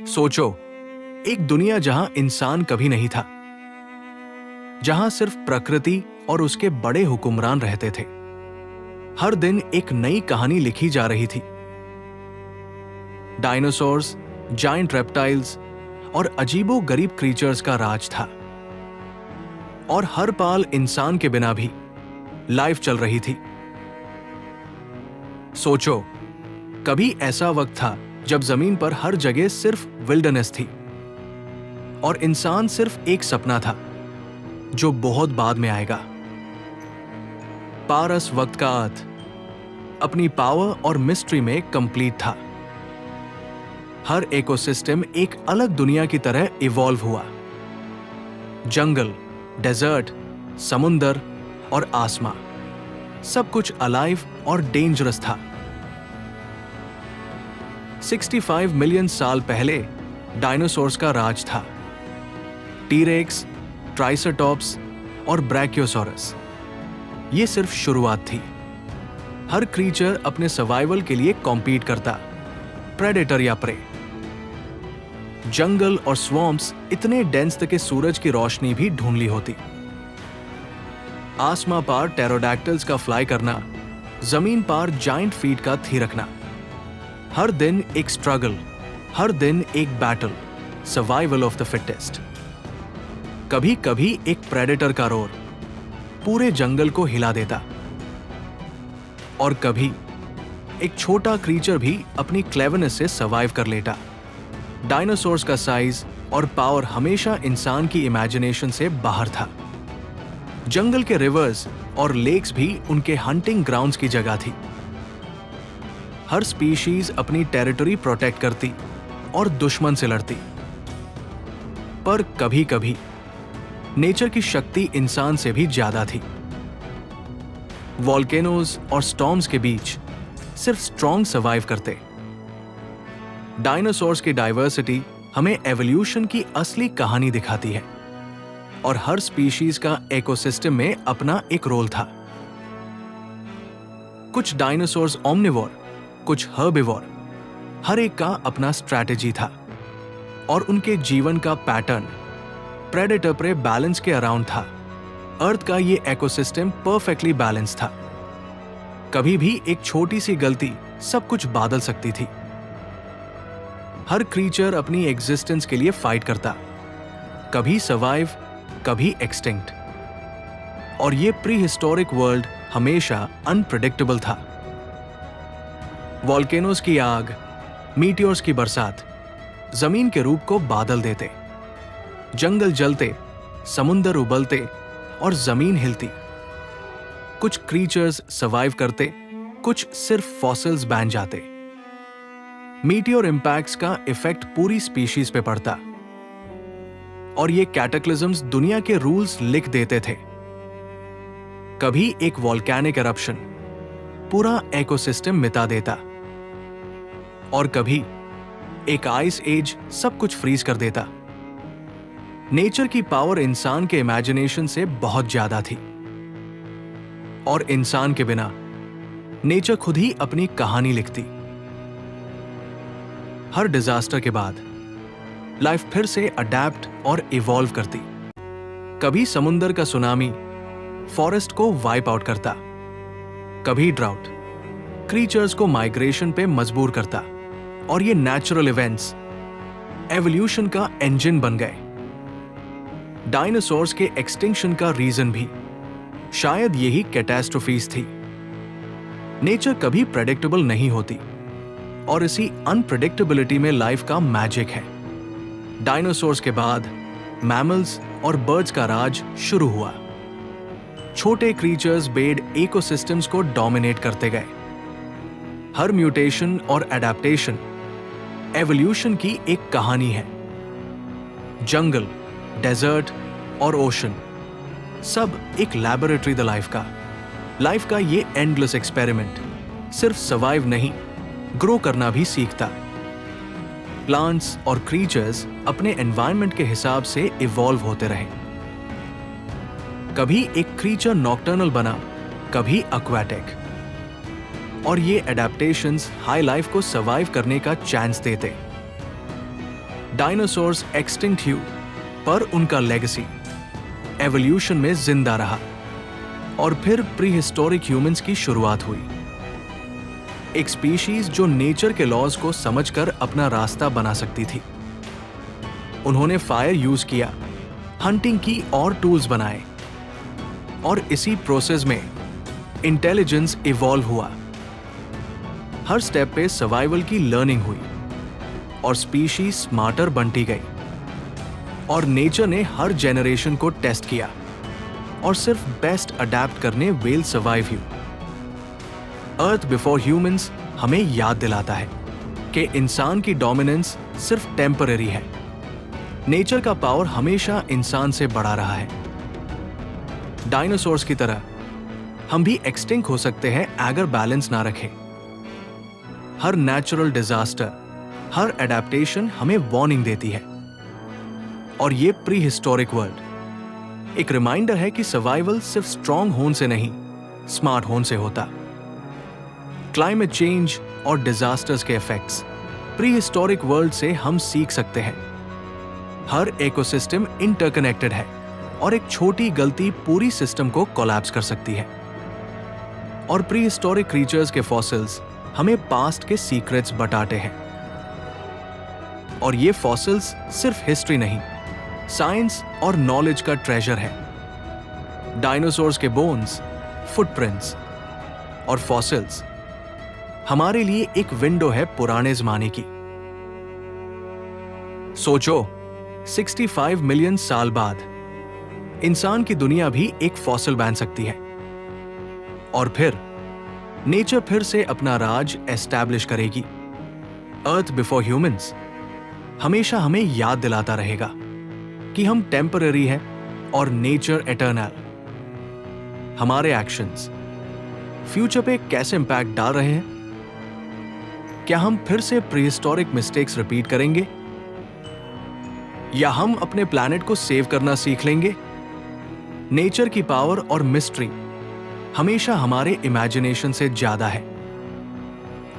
सोचो, एक दुनिया जहां इंसान कभी नहीं था, जहां सिर्फ प्रकृति और उसके बड़े हुक्मरान रहते थे। हर दिन एक नई कहानी लिखी जा रही थी। डायनासोर्स, जायंट रेप्टाइल्स और अजीबो-गरीब क्रीचर्स का राज था। और हर पाल इंसान के बिना भी लाइफ चल रही थी। सोचो, कभी ऐसा वक्त था जब जमीन पर हर जगह सिर्फ विल्डरनेस थी और इंसान सिर्फ एक सपना था जो बहुत बाद में आएगा। पारस वक्त का अर्थ अपनी पावर और मिस्ट्री में कंप्लीट था। हर इकोसिस्टम एक अलग दुनिया की तरह इवॉल्व हुआ। जंगल, डेजर्ट, समुंदर और आसमां, सब कुछ अलाइव और डेंजरस था। 65 मिलियन साल पहले डायनासोर्स का राज था। टीरेक्स, ट्राइसरटॉप्स और ब्रैकियोसॉरस। ये सिर्फ शुरुआत थी। हर क्रीचर अपने सर्वाइवल के लिए कॉम्पीट करता, प्रेडेटर या प्रे। जंगल और स्वॉम्प्स इतने डेंस थे कि सूरज की रोशनी भी ढूंढली होती। आसमां पार टेरोडैक्टिल्स का फ्लाई करना, जमीन पार जायंट फीट का थिरकना। हर दिन एक स्ट्रगल, हर दिन एक battle, survival of the fittest. कभी कभी एक प्रेडेटर का रोर पूरे जंगल को हिला देता और कभी एक छोटा क्रीचर भी अपनी क्लेवरनेस से सर्वाइव कर लेता। डायनासोर्स का साइज और पावर हमेशा इंसान की इमेजिनेशन से बाहर था। जंगल के रिवर्स और लेक्स भी उनके हंटिंग ग्राउंड्स की जगह थी। हर स्पीशीज अपनी टेरिटरी प्रोटेक्ट करती और दुश्मन से लड़ती। पर कभी कभी नेचर की शक्ति इंसान से भी ज्यादा थी। वॉल्केनोज और स्टॉर्म्स के बीच सिर्फ स्ट्रॉन्ग सर्वाइव करते। डायनासोर्स की डाइवर्सिटी हमें एवोल्यूशन की असली कहानी दिखाती है और हर स्पीशीज का इकोसिस्टम में अपना एक रोल था। कुछ डायनासोर्स ओमनिवोर, कुछ हर्बिवोर। हर एक का अपना स्ट्रैटेजी था और उनके जीवन का पैटर्न प्रेडेटर प्रे बैलेंस के अराउंड था। अर्थ का ये इकोसिस्टम परफेक्टली बैलेंस था। कभी भी एक छोटी सी गलती सब कुछ बादल सकती थी। हर क्रीचर अपनी एग्जिस्टेंस के लिए फाइट करता, कभी सर्वाइव, कभी एक्सटिंक्ट। और ये प्री हिस्टोरिक वर्ल्ड हमेशा अनप्रेडिक्टेबल था। वॉल्केनोस की आग, मीटियोर्स की बरसात जमीन के रूप को बादल देते। जंगल जलते, समुंदर उबलते और जमीन हिलती। कुछ क्रीचर्स सर्वाइव करते, कुछ सिर्फ फॉसिल्स बन जाते। मीटियोर इंपैक्ट्स का इफेक्ट पूरी स्पीशीज पे पड़ता और ये कैटाक्लिज्म्स दुनिया के रूल्स लिख देते थे। कभी एक वॉल्केनिक एरप्शन पूरा इकोसिस्टम मिटा देता और कभी एक आइस एज सब कुछ फ्रीज कर देता। नेचर की पावर इंसान के इमेजिनेशन से बहुत ज्यादा थी और इंसान के बिना नेचर खुद ही अपनी कहानी लिखती। हर डिजास्टर के बाद लाइफ फिर से अडैप्ट और इवॉल्व करती। कभी समुंदर का सुनामी फॉरेस्ट को वाइप आउट करता, कभी ड्राउट क्रीचर्स को माइग्रेशन पे मजबूर करता। और ये नेचुरल इवेंट्स एवोल्यूशन का इंजन बन गए। डायनासोर्स के एक्सटिंक्शन का रीजन भी शायद यही कैटास्ट्रोफीज थी। नेचर कभी प्रेडिक्टेबल नहीं होती और इसी अनप्रेडिक्टेबिलिटी में लाइफ का मैजिक है। डायनासोर्स के बाद मैमल्स और बर्ड्स का राज शुरू हुआ। छोटे क्रीचर्स बेड इकोसिस्टम्स को डोमिनेट करते गए। हर म्यूटेशन और एडेप्टेशन एवोल्यूशन की एक कहानी है। जंगल, डेजर्ट और ओशन सब एक लैबोरेटरी द लाइफ का ये एंडलेस एक्सपेरिमेंट सिर्फ सर्वाइव नहीं, ग्रो करना भी सीखता। प्लांट्स और क्रीचर्स अपने एनवायरनमेंट के हिसाब से इवॉल्व होते रहे। कभी एक क्रीचर नॉक्टर्नल बना, कभी एक्वाटिक। और ये एडेप्टेशंस हाई लाइफ को सर्वाइव करने का चांस देते। डायनासोर्स एक्सटिंक्ट हुए, पर उनका लेगेसी एवोल्यूशन में जिंदा रहा और फिर प्रीहिस्टोरिक ह्यूमंस की शुरुआत हुई। एक स्पीशीज जो नेचर के लॉज को समझकर अपना रास्ता बना सकती थी। उन्होंने फायर यूज किया, हंटिंग की और टूल्स बनाए, और इसी प्रोसेस में इंटेलिजेंस इवॉल्व हुआ। हर स्टेप पे सर्वाइवल की लर्निंग हुई और स्पीशीज स्मार्टर बनती गई, और नेचर ने हर जेनरेशन को टेस्ट किया और सिर्फ बेस्ट अडेप्ट करने वेल सर्वाइव हुई। अर्थ बिफोर ह्यूमंस हमें याद दिलाता है कि इंसान की डोमिनेंस सिर्फ टेम्पररी है। नेचर का पावर हमेशा इंसान से बड़ा रहा है। डायनासोर्स की तरह हम भी एक्सटिंक्ट हो सकते हैं अगर बैलेंस ना रखें। हर नेचुरल डिजास्टर, हर एडेप्टेशन हमें वार्निंग देती है, और ये प्री हिस्टोरिक वर्ल्ड एक रिमाइंडर है कि सर्वाइवल सिर्फ स्ट्रॉन्ग होन से नहीं, स्मार्ट होन से होता। क्लाइमेट चेंज और डिजास्टर्स के इफेक्ट्स प्री हिस्टोरिक वर्ल्ड से हम सीख सकते हैं। हर इकोसिस्टम इंटरकनेक्टेड है और एक छोटी गलती पूरी सिस्टम को कोलैप्स कर सकती है। और प्री हिस्टोरिक क्रीचर्स के फॉसिल्स हमें पास्ट के सीक्रेट्स बताते हैं। और ये फॉसिल्स सिर्फ हिस्ट्री नहीं, साइंस और नॉलेज का ट्रेजर है। डायनासोर्स के बोन्स, फुटप्रिंट्स और फॉसिल्स हमारे लिए एक विंडो है पुराने जमाने की। सोचो, 65 मिलियन साल बाद इंसान की दुनिया भी एक फॉसिल बन सकती है, और फिर नेचर फिर से अपना राज एस्टैब्लिश करेगी। अर्थ बिफोर ह्यूमंस हमेशा हमें याद दिलाता रहेगा कि हम टेम्पररी हैं और नेचर एटर्नल। हमारे एक्शंस फ्यूचर पे कैसे इंपैक्ट डाल रहे हैं? क्या हम फिर से प्रीहिस्टोरिक मिस्टेक्स रिपीट करेंगे, या हम अपने प्लैनेट को सेव करना सीख लेंगे? नेचर की पावर और मिस्ट्री हमेशा हमारे इमेजिनेशन से ज्यादा है,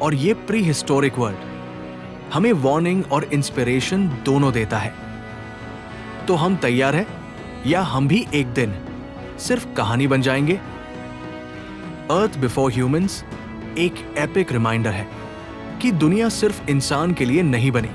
और ये प्री हिस्टोरिक वर्ल्ड हमें वार्निंग और इंस्पिरेशन दोनों देता है। तो हम तैयार हैं, या हम भी एक दिन सिर्फ कहानी बन जाएंगे? अर्थ बिफोर ह्यूमंस एक एपिक रिमाइंडर है कि दुनिया सिर्फ इंसान के लिए नहीं बनी,